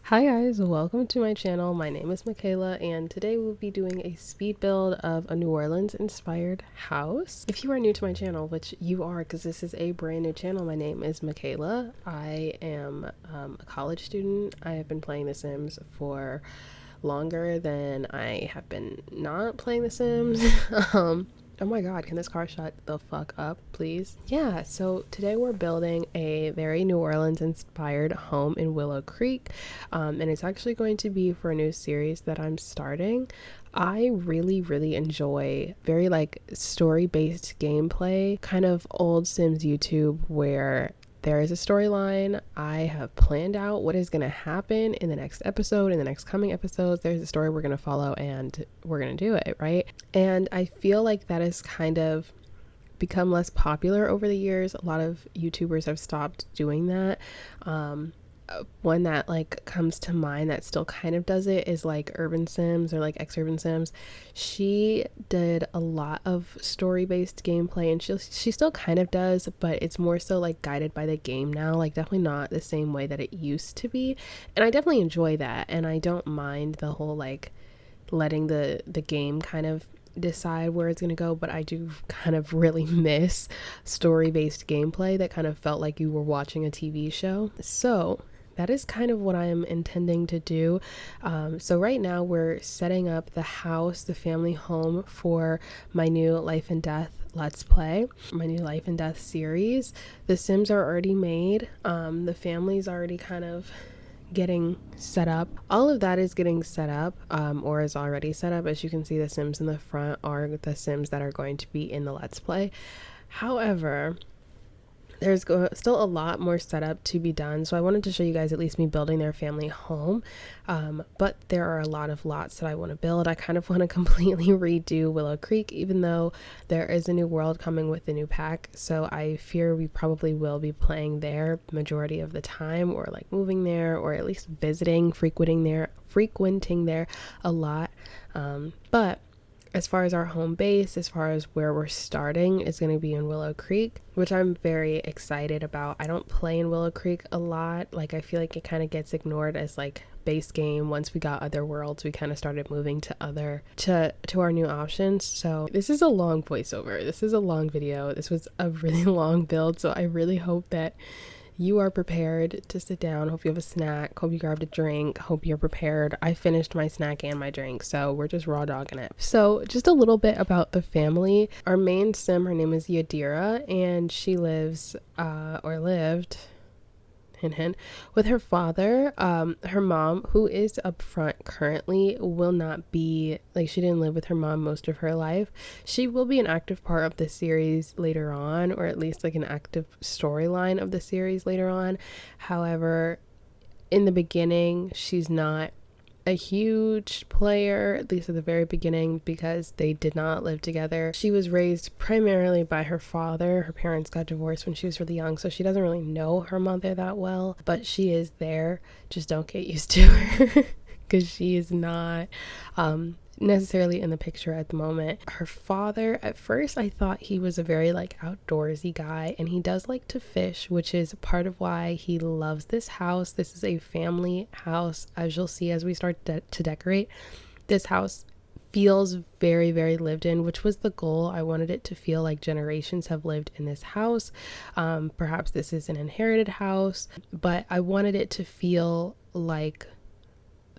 Hi guys, welcome to my channel. My name is Michaela and today we'll be doing a speed build of a New Orleans inspired house. If you are new to my channel, which you are because this is a brand new channel, my name is Michaela. I am a college student. I have been playing The Sims for longer than I have been not playing The Sims. Oh my god, can this car shut the fuck up, please? Yeah, so today we're building a very New Orleans inspired home in Willow Creek, and it's actually going to be for a new series that I'm starting. I really enjoy very like story-based gameplay, kind of old Sims YouTube where there is a storyline. I have planned out what is going to happen in the next episode, in the next coming episodes. There's a story we're going to follow and we're going to do it, right? And I feel like that has kind of become less popular over the years. A lot of YouTubers have stopped doing that. One that like comes to mind that still kind of does it is like Urban Sims or like X Urban Sims. She did a lot of story-based gameplay and she still kind of does, but it's more so like guided by the game now, like definitely not the same way that it used to be. And I definitely enjoy that, and I don't mind the whole like letting the game kind of decide where it's going to go, but I do kind of really miss story-based gameplay that kind of felt like you were watching a TV show. So that is kind of what I'm intending to do. So right now we're setting up the house, the family home for my new Life and Death Let's Play, my new Life and Death series. The Sims are already made. The family's already kind of getting set up. All of that is getting set up, or is already set up. As you can see, the Sims in the front are the Sims that are going to be in the Let's Play. However, there's still a lot more setup to be done, so I wanted to show you guys at least me building their family home, but there are a lot of lots that I want to build. I kind of want to completely redo Willow Creek, even though there is a new world coming with the new pack, so I fear we probably will be playing there majority of the time, or like moving there, or at least visiting, frequenting there a lot. But as far as our home base, as far as where we're starting, is going to be in Willow Creek, which I'm very excited about. I don't play in Willow Creek a lot. Like, I feel like it kind of gets ignored as like base game. Once we got other worlds, we kind of started moving to our new options. So this is a long voiceover. This is a long video. This was a really long build. So I really hope that you are prepared to sit down. Hope you have a snack. Hope you grabbed a drink. Hope you're prepared. I finished my snack and my drink, so we're just raw dogging it. So just a little bit about the family. Our main Sim, her name is Yadira, and she lives, or lived, hint hint, with her father. Her mom, who is up front currently, will not be, like, she didn't live with her mom most of her life. She will be an active part of the series later on, or at least like an active storyline of the series later on. However, in the beginning, she's not a huge player, at least at the very beginning, because they did not live together. She was raised primarily by her father. Her parents got divorced when she was really young, so she doesn't really know her mother that well, but she is there. Just don't get used to her because she is not necessarily in the picture at the moment. Her father, at first I thought he was a very like outdoorsy guy, and he does like to fish, which is part of why he loves this house. This is a family house, as you'll see as we start to decorate. This house feels very lived in, which was the goal. I wanted it to feel like generations have lived in this house. Perhaps this is an inherited house, but I wanted it to feel like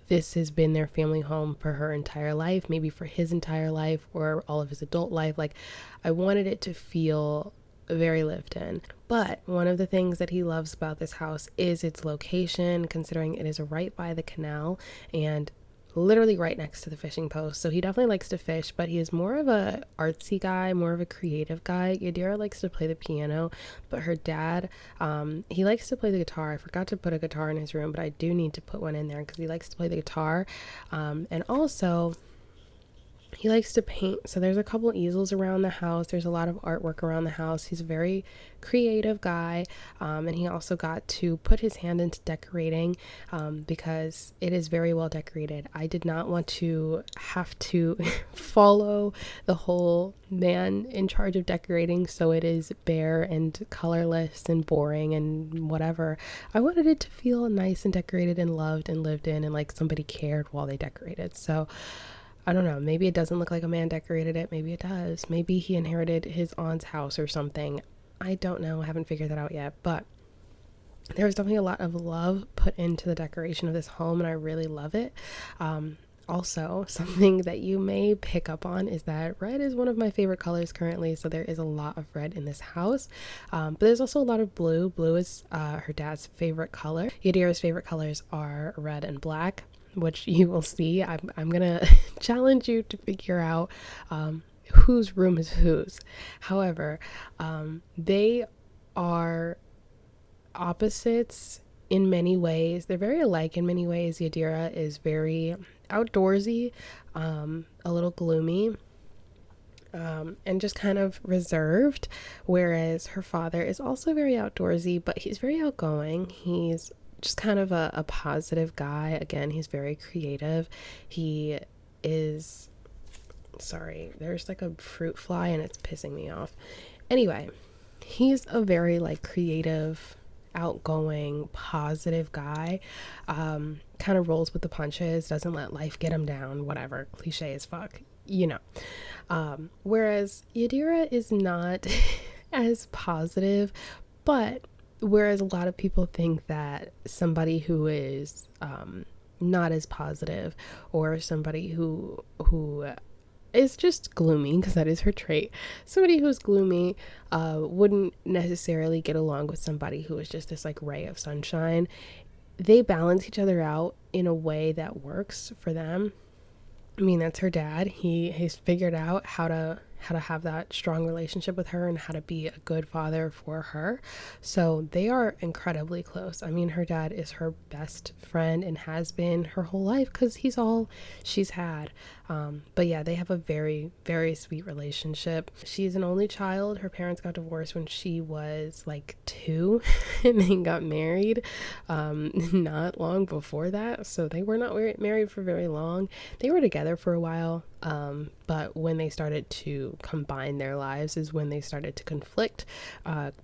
this has been their family home for her entire life, maybe for his entire life or all of his adult life. Like, I wanted it to feel very lived in. But one of the things that he loves about this house is its location, considering it is right by the canal and literally right next to the fishing post. So he definitely likes to fish, but he is more of a artsy guy, more of a creative guy. Yadira likes to play the piano, but her dad, he likes to play the guitar. I forgot to put a guitar in his room, but I do need to put one in there because he likes to play the guitar. And also He likes to paint, so there's a couple easels around the house. There's a lot of artwork around the house. He's a very creative guy, and he also got to put his hand into decorating because it is very well decorated. I did not want to have to follow the whole man in charge of decorating, so it is bare and colorless and boring and whatever. I wanted it to feel nice and decorated and loved and lived in, and like somebody cared while they decorated. So I don't know, maybe it doesn't look like a man decorated it, maybe it does. Maybe he inherited his aunt's house or something. I don't know, I haven't figured that out yet, but there's definitely a lot of love put into the decoration of this home, and I really love it. Also, something that you may pick up on is that red is one of my favorite colors currently, so there is a lot of red in this house. But there's also a lot of blue. Blue is her dad's favorite color. Yadira's favorite colors are red and black, which you will see. I'm gonna challenge you to figure out whose room is whose. However, they are opposites in many ways. They're very alike in many ways. Yadira is very outdoorsy, a little gloomy, and just kind of reserved, whereas her father is also very outdoorsy, but he's very outgoing. He's just kind of a positive guy. Again, he's very creative. He is, sorry, there's like a fruit fly and it's pissing me off. Anyway, he's a very like creative, outgoing, positive guy. Kind of rolls with the punches, doesn't let life get him down, whatever, cliche as fuck, you know. Whereas Yadira is not as positive, but whereas a lot of people think that somebody who is not as positive, or somebody who is just gloomy, because that is her trait, somebody who's gloomy wouldn't necessarily get along with somebody who is just this like ray of sunshine. They balance each other out in a way that works for them. I mean, that's her dad. He's figured out how to have that strong relationship with her and how to be a good father for her. So they are incredibly close. I mean, her dad is her best friend and has been her whole life because he's all she's had. But yeah, they have a very, very sweet relationship. She's an only child. Her parents got divorced when she was like 2 and they got married not long before that. So they were not married for very long. They were together for a while. But when they started to combine their lives is when they started to conflict,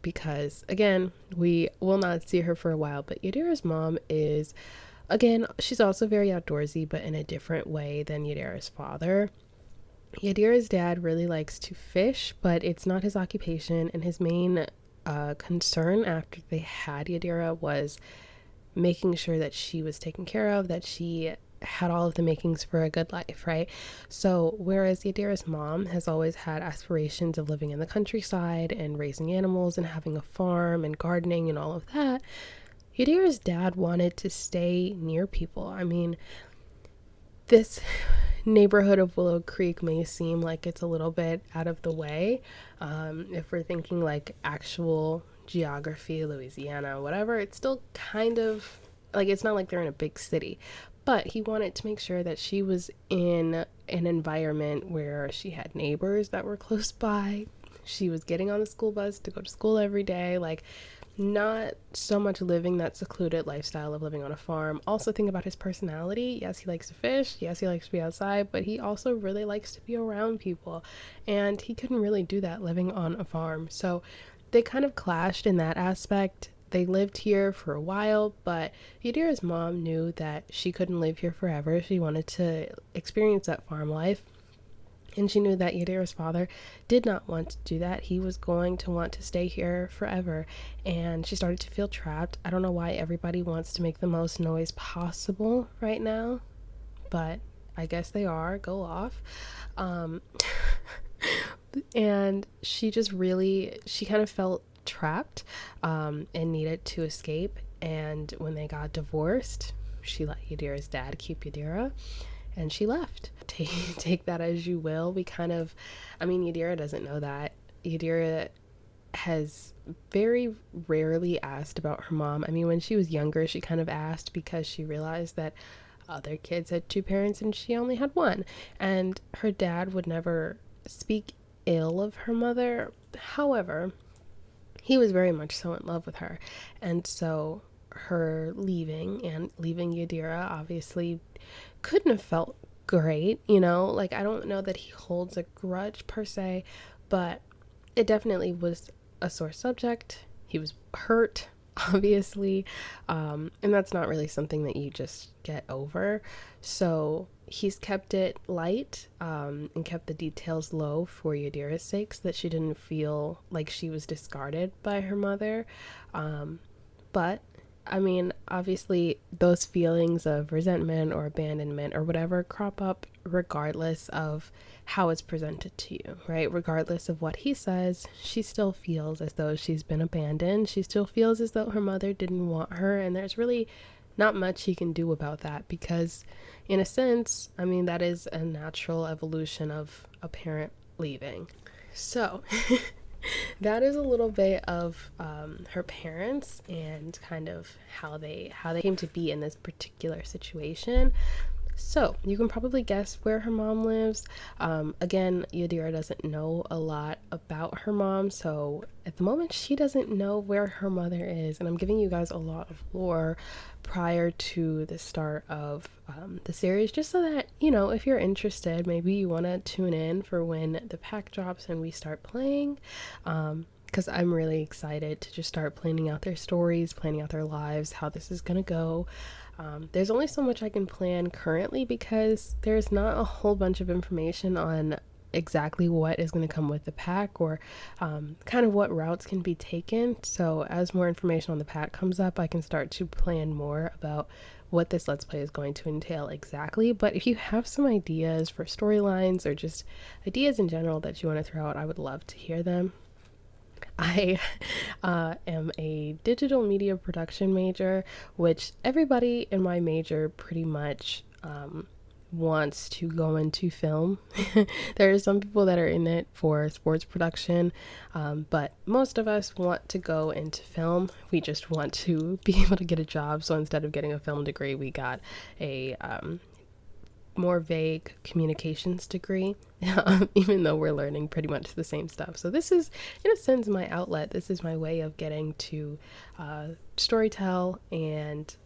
because again, we will not see her for a while, but Yadira's mom is, again, she's also very outdoorsy, but in a different way than Yadira's father. Yadira's dad really likes to fish, but it's not his occupation, and his main concern after they had Yadira was making sure that she was taken care of, that she had all of the makings for a good life, right? So whereas Yadira's mom has always had aspirations of living in the countryside and raising animals and having a farm and gardening and all of that, Yadira's dad wanted to stay near people. I mean, this neighborhood of Willow Creek may seem like it's a little bit out of the way, if we're thinking like actual geography, Louisiana, whatever. It's still kind of like, it's not like they're in a big city, but he wanted to make sure that she was in an environment where she had neighbors that were close by. She was getting on the school bus to go to school every day, like not so much living that secluded lifestyle of living on a farm. Also think about his personality. Yes, he likes to fish. Yes, he likes to be outside, but he also really likes to be around people. And he couldn't really do that living on a farm. So they kind of clashed in that aspect. They lived here for a while, but Yadira's mom knew that she couldn't live here forever. She wanted to experience that farm life. And she knew that Yadira's father did not want to do that. He was going to want to stay here forever. And she started to feel trapped. I don't know why everybody wants to make the most noise possible right now, but I guess they are. Go off. And she just really, she kind of felt trapped and needed to escape. And when they got divorced, she let Yadira's dad keep Yadira, and she left. Take that as you will. We kind of, I mean, Yadira doesn't know that. Yadira has very rarely asked about her mom. I mean, when she was younger, she kind of asked because she realized that other kids had two parents and she only had one. And her dad would never speak ill of her mother. However, he was very much so in love with her. And so her leaving Yadira obviously couldn't have felt great, you know? Like, I don't know that he holds a grudge per se, but it definitely was a sore subject. He was hurt, obviously, and that's not really something that you just get over. So he's kept it light, and kept the details low for Yadira's sake, so that she didn't feel like she was discarded by her mother. But I mean, obviously, those feelings of resentment or abandonment or whatever crop up regardless of how it's presented to you, right? Regardless of what he says, she still feels as though she's been abandoned. She still feels as though her mother didn't want her, and there's really not much he can do about that because, in a sense, I mean, that is a natural evolution of a parent leaving. So, that is a little bit of her parents and kind of how they came to be in this particular situation. So you can probably guess where her mom lives. Again, Yadira doesn't know a lot about her mom, so at the moment she doesn't know where her mother is, and I'm giving you guys a lot of lore prior to the start of the series, just so that, you know, if you're interested, maybe you want to tune in for when the pack drops and we start playing, because I'm really excited to just start planning out their stories, planning out their lives, how this is gonna go. There's only so much I can plan currently because there's not a whole bunch of information on exactly what is going to come with the pack, or kind of what routes can be taken. So as more information on the pack comes up, I can start to plan more about what this Let's Play is going to entail exactly. But if you have some ideas for storylines or just ideas in general that you want to throw out, I would love to hear them. I am a digital media production major, which everybody in my major pretty much wants to go into film. There are some people that are in it for sports production, but most of us want to go into film. We just want to be able to get a job. So instead of getting a film degree, we got a more vague communications degree, even though we're learning pretty much the same stuff. So this is, in a sense, my outlet. This is my way of getting to storytell and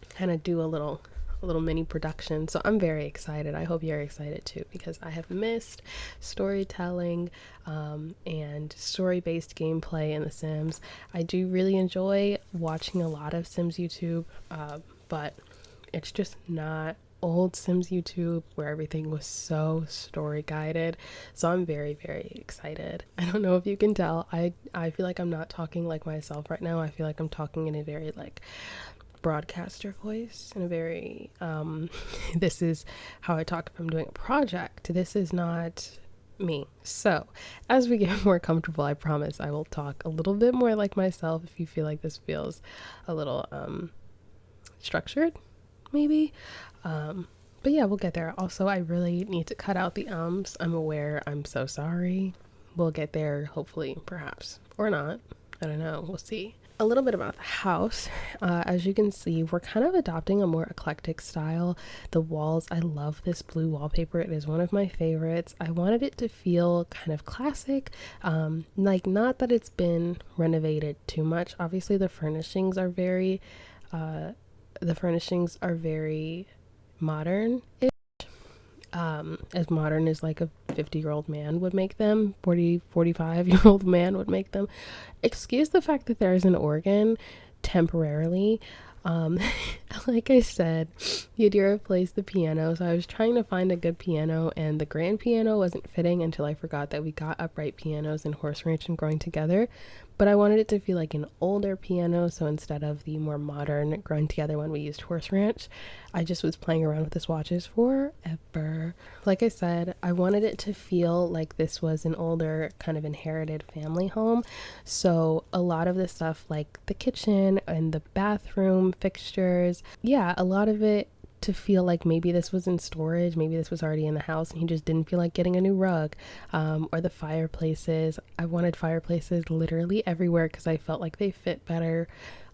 kind of do a little mini production. So I'm very excited. I hope you're excited too, because I have missed storytelling and story-based gameplay in The Sims. I do really enjoy watching a lot of Sims YouTube, but it's just not old Sims YouTube where everything was so story guided. So I'm very, very excited. I don't know if you can tell, I feel like I'm not talking like myself right now. I feel like I'm talking in a very like broadcaster voice, in a very this is how I talk if I'm doing a project. This is not me. So as we get more comfortable, I promise I will talk a little bit more like myself if you feel like this feels a little structured maybe. But yeah, we'll get there. Also, I really need to cut out the ums. I'm aware. I'm so sorry. We'll get there, hopefully, perhaps, or not. I don't know. We'll see. A little bit about the house. As you can see, we're kind of adopting a more eclectic style. The walls, I love this blue wallpaper. It is one of my favorites. I wanted it to feel kind of classic, like not that it's been renovated too much. Obviously, the furnishings are very modern-ish, as modern as like a 50-year-old man would make them, 45-year-old man would make them. Excuse the fact that there is an organ temporarily. Like I said, Yadira plays the piano, so I was trying to find a good piano, and the grand piano wasn't fitting until I forgot that we got upright pianos in Horse Ranch and Growing Together. But I wanted it to feel like an older piano, so instead of the more modern Growing Together one we used Horse Ranch, I just was playing around with the swatches forever. Like I said, I wanted it to feel like this was an older kind of inherited family home. So a lot of the stuff like the kitchen and the bathroom fixtures, yeah, a lot of it to feel like maybe this was in storage, maybe this was already in the house and he just didn't feel like getting a new rug. Or the fireplaces, I wanted fireplaces literally everywhere because I felt like they fit better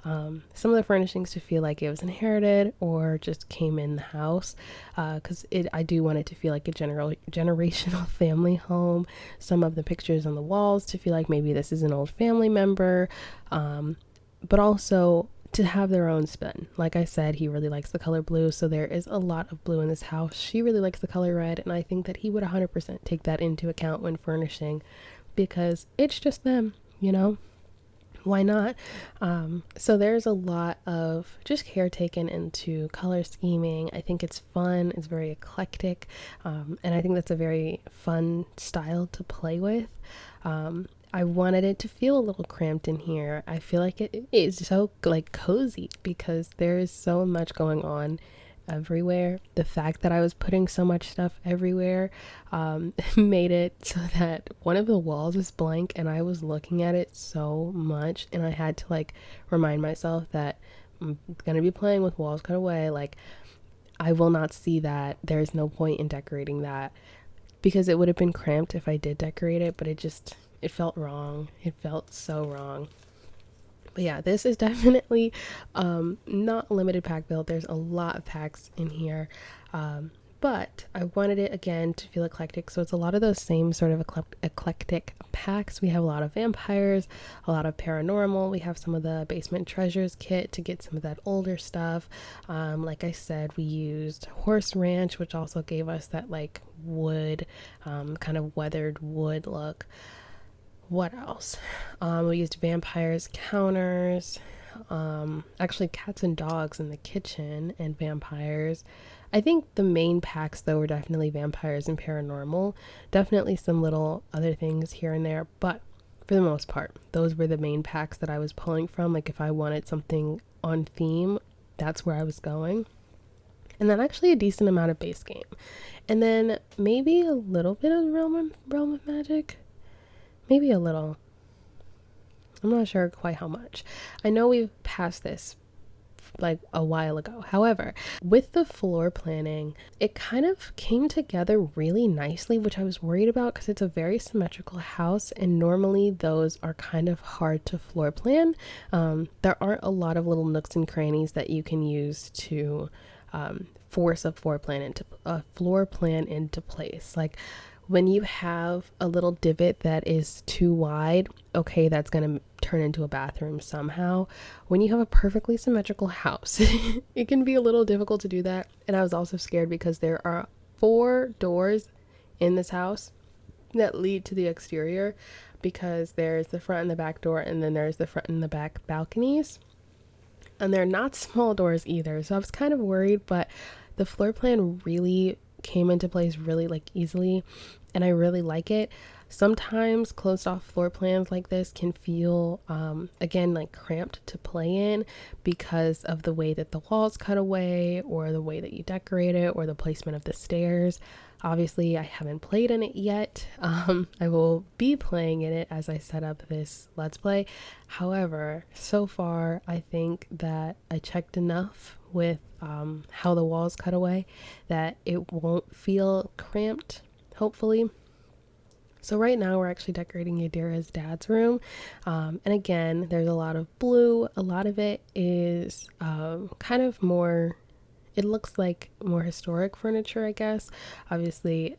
some of the furnishings to feel like it was inherited or just came in the house, because I do want it to feel like a generational family home. Some of the pictures on the walls to feel like maybe this is an old family member, but also to have their own spin. Like I said, he really likes the color blue, so there is a lot of blue in this house. She really likes the color red, and I think that he would 100% take that into account when furnishing, because it's just them, you know? Why not? So there's a lot of just care taken into color scheming. I think it's fun, it's very eclectic, and I think that's a very fun style to play with. I wanted it to feel a little cramped in here. I feel like it is so like cozy because there is so much going on everywhere. The fact that I was putting so much stuff everywhere made it so that one of the walls was blank, and I was looking at it so much, and I had to like remind myself that I'm gonna be playing with walls cut away. Like, I will not see that. There's no point in decorating that, because it would have been cramped if I did decorate it, but it felt wrong. It felt so wrong. But yeah, this is definitely not a limited pack build. There's a lot of packs in here. But I wanted it again to feel eclectic. So it's a lot of those same sort of eclectic packs. We have a lot of vampires, a lot of paranormal. We have some of the basement treasures kit to get some of that older stuff. Like I said, we used horse ranch, which also gave us that like wood, kind of weathered wood look. What else? We used vampires counters, actually cats and dogs in the kitchen, and vampires. I think the main packs though were definitely vampires and paranormal. Definitely some little other things here and there, but for the most part, those were the main packs that I was pulling from. Like if I wanted something on theme, that's where I was going. And then actually a decent amount of base game. And then maybe a little bit of realm of magic. Maybe a little. I'm not sure quite how much. I know we've passed this like a while ago. However, with the floor planning, it kind of came together really nicely, which I was worried about because it's a very symmetrical house, and normally those are kind of hard to floor plan. There aren't a lot of little nooks and crannies that you can use to force a floor plan into place. Like, when you have a little divot that is too wide, okay, that's going to turn into a bathroom somehow. When you have a perfectly symmetrical house, it can be a little difficult to do that. And I was also scared because there are 4 doors in this house that lead to the exterior, because there's the front and the back door, and then there's the front and the back balconies. And they're not small doors either. So I was kind of worried, but the floor plan really came into place really like easily, and I really like it. Sometimes closed off floor plans like this can feel again like cramped to play in because of the way that the walls cut away, or the way that you decorate it, or the placement of the stairs. Obviously I haven't played in it yet. I will be playing in it as I set up this let's play. However, so far I think that I checked enough with how the walls cut away that it won't feel cramped, hopefully. So right now we're actually decorating Yadira's dad's room, and again there's a lot of blue. A lot of it is kind of more, it looks like more historic furniture, I guess. Obviously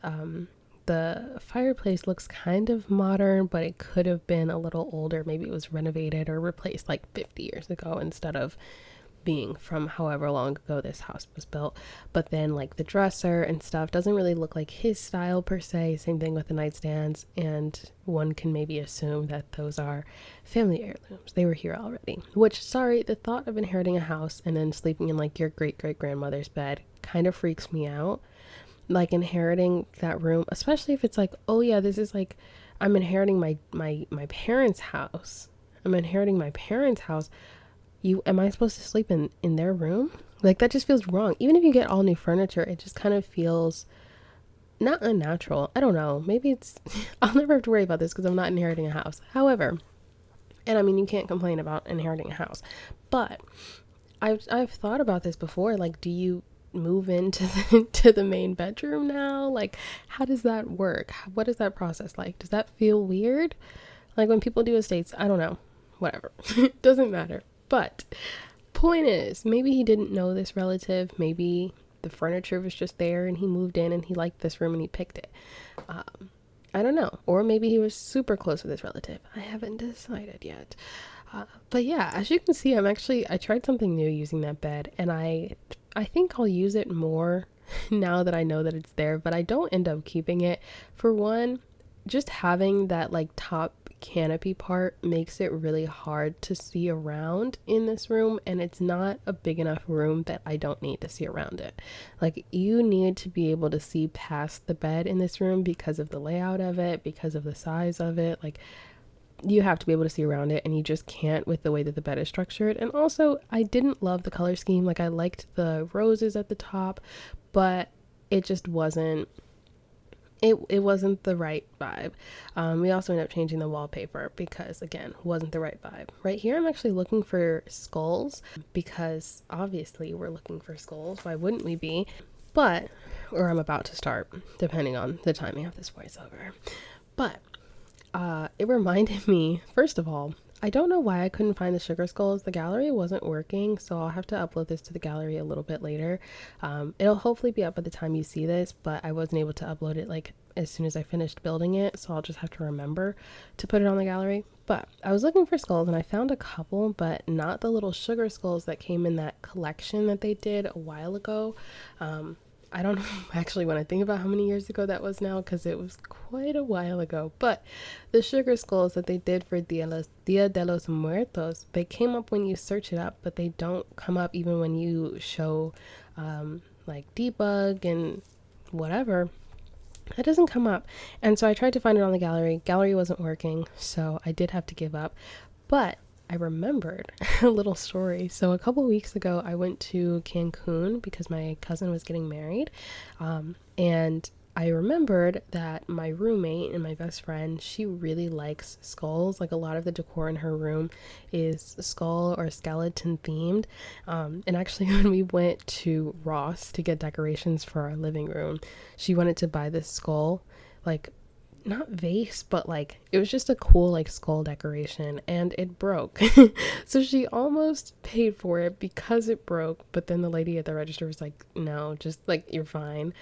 the fireplace looks kind of modern, but it could have been a little older. Maybe it was renovated or replaced like 50 years ago instead of being from however long ago this house was built. But then like the dresser and stuff doesn't really look like his style per se. Same thing with the nightstands, and one can maybe assume that those are family heirlooms. They were here already, which, sorry, the thought of inheriting a house and then sleeping in like your great grandmother's bed kind of freaks me out. Like inheriting that room, especially if it's like, oh yeah, this is like, I'm inheriting my parents' house. Am I supposed to sleep in their room? Like, that just feels wrong. Even if you get all new furniture, it just kind of feels not unnatural. I don't know. Maybe it's, I'll never have to worry about this because I'm not inheriting a house. However, and I mean, you can't complain about inheriting a house, but I've thought about this before. Like, do you move into to the main bedroom now? Like, how does that work? What is that process like? Does that feel weird? Like when people do estates, I don't know. Whatever. Doesn't matter. But point is, maybe he didn't know this relative. Maybe the furniture was just there and he moved in and he liked this room and he picked it. I don't know. Or maybe he was super close with his relative. I haven't decided yet. But yeah, as you can see, I tried something new using that bed, and I think I'll use it more now that I know that it's there, but I don't end up keeping it. For one, just having that like top canopy part makes it really hard to see around in this room, and it's not a big enough room that I don't need to see around it. Like, you need to be able to see past the bed in this room because of the layout of it, because of the size of it. Like, you have to be able to see around it, and you just can't with the way that the bed is structured. And also, I didn't love the color scheme. Like, I liked the roses at the top, but it just wasn't it wasn't the right vibe. We also ended up changing the wallpaper because, again, wasn't the right vibe. Right here, I'm actually looking for skulls because obviously we're looking for skulls. Why wouldn't we be? But, or I'm about to start, depending on the timing of this voiceover. But it reminded me, first of all, I don't know why I couldn't find the sugar skulls. The gallery wasn't working, so I'll have to upload this to the gallery a little bit later. It'll hopefully be up by the time you see this, but I wasn't able to upload it like as soon as I finished building it, so I'll just have to remember to put it on the gallery. But I was looking for skulls and I found a couple, but not the little sugar skulls that came in that collection that they did a while ago. I don't know actually when I think about how many years ago that was now, because it was quite a while ago. But the sugar skulls that they did for Dia de los Muertos, they came up when you search it up, but they don't come up even when you show like debug and whatever. It doesn't come up. And so I tried to find it on the gallery. Gallery wasn't working, so I did have to give up. But I remembered a little story. So a couple weeks ago, I went to Cancun because my cousin was getting married. And I remembered that my roommate and my best friend, she really likes skulls. Like, a lot of the decor in her room is skull or skeleton themed. And actually, when we went to Ross to get decorations for our living room, she wanted to buy this skull, like, not vase, but like it was just a cool like skull decoration, and it broke. So she almost paid for it because it broke, but then the lady at the register was like, no, just like, you're fine.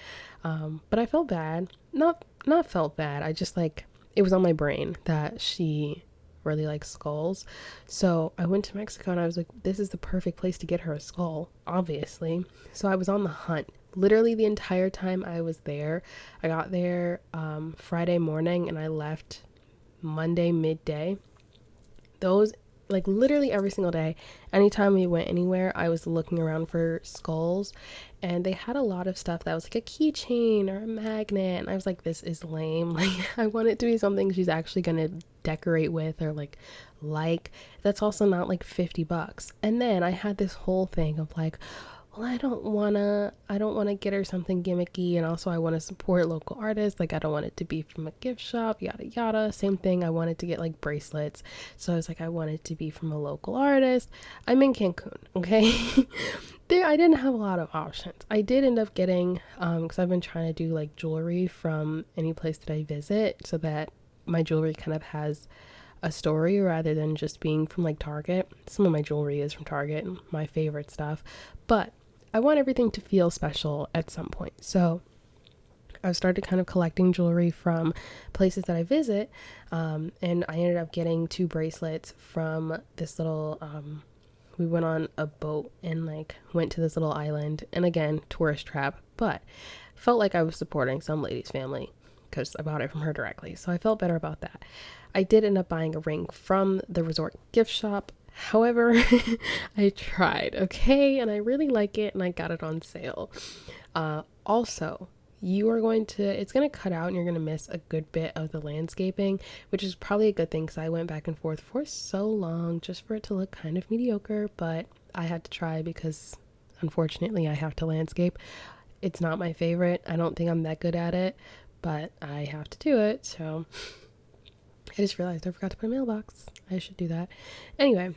But I felt bad. Not felt bad, I just, like, it was on my brain that she really likes skulls. So I went to Mexico and I was like, this is the perfect place to get her a skull, obviously. So I was on the hunt literally the entire time I was there. I got there Friday morning and I left Monday midday. Those, like, literally every single day, anytime we went anywhere, I was looking around for skulls, and they had a lot of stuff that was like a keychain or a magnet, and I was like, this is lame. Like, I want it to be something she's actually gonna decorate with, or like that's also not like $50. And then I had this whole thing of like, well, I don't want to get her something gimmicky, and also I want to support local artists. Like, I don't want it to be from a gift shop, yada yada. Same thing, I wanted to get like bracelets, so I was like, I want it to be from a local artist. I'm in Cancun, okay? There, I didn't have a lot of options. I did end up getting because I've been trying to do like jewelry from any place that I visit, so that my jewelry kind of has a story rather than just being from like Target. Some of my jewelry is from Target, my favorite stuff, but I want everything to feel special at some point. So I started kind of collecting jewelry from places that I visit, and I ended up getting 2 bracelets from this little, we went on a boat and like went to this little island, and again, tourist trap, but felt like I was supporting some lady's family because I bought it from her directly. So I felt better about that. I did end up buying a ring from the resort gift shop. However, I tried, okay, and I really like it, and I got it on sale. Also, it's going to cut out and you're going to miss a good bit of the landscaping, which is probably a good thing because I went back and forth for so long just for it to look kind of mediocre, but I had to try because unfortunately I have to landscape. It's not my favorite. I don't think I'm that good at it, but I have to do it, so I just realized I forgot to put a mailbox. I should do that. Anyway,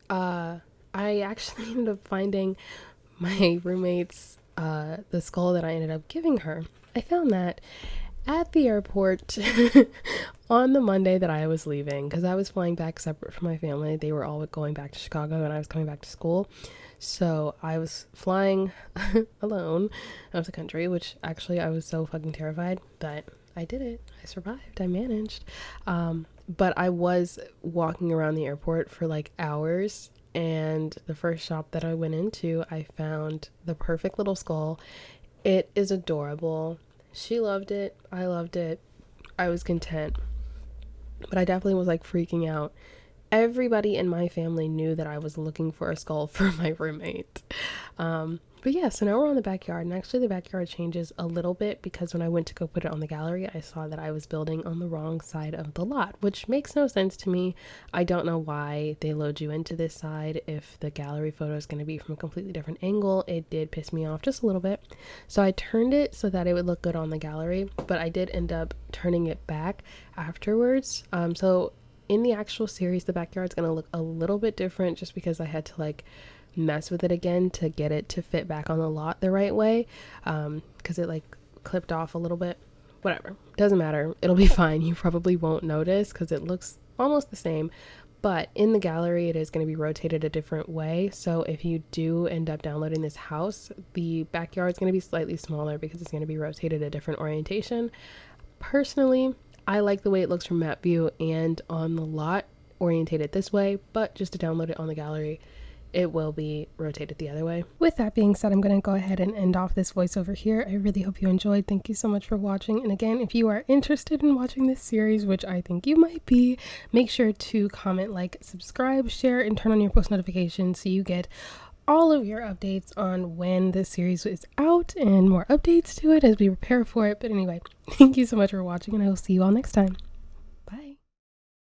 I actually ended up finding my roommate's, the skull that I ended up giving her. I found that at the airport On the Monday that I was leaving, because I was flying back separate from my family, they were all going back to Chicago and I was coming back to school. So I was flying alone out of the country, which actually I was so fucking terrified, but I did it. I survived. I managed. But I was walking around the airport for like hours. And the first shop that I went into, I found the perfect little skull. It is adorable. She loved it. I loved it. I was content. But I definitely was like freaking out. Everybody in my family knew that I was looking for a skull for my roommate. But yeah, so now we're on the backyard, and actually the backyard changes a little bit because when I went to go put it on the gallery, I saw that I was building on the wrong side of the lot, which makes no sense to me. I don't know why they load you into this side if the gallery photo is going to be from a completely different angle. It did piss me off just a little bit. So I turned it so that it would look good on the gallery, but I did end up turning it back afterwards. So in the actual series, the backyard's going to look a little bit different just because I had to like mess with it again to get it to fit back on the lot the right way, because it like clipped off a little bit. Whatever, doesn't matter, it'll be fine. You probably won't notice because it looks almost the same, but in the gallery it is going to be rotated a different way. So if you do end up downloading this house, the backyard is going to be slightly smaller because it's going to be rotated a different orientation. Personally, I like the way it looks from map view and on the lot orientated this way, but just to download it on the gallery, it will be rotated the other way. With that being said, I'm going to go ahead and end off this voiceover here. I really hope you enjoyed. Thank you so much for watching. And again, if you are interested in watching this series, which I think you might be, make sure to comment, like, subscribe, share, and turn on your post notifications so you get all of your updates on when this series is out and more updates to it as we prepare for it. But anyway, thank you so much for watching, and I will see you all next time. Bye.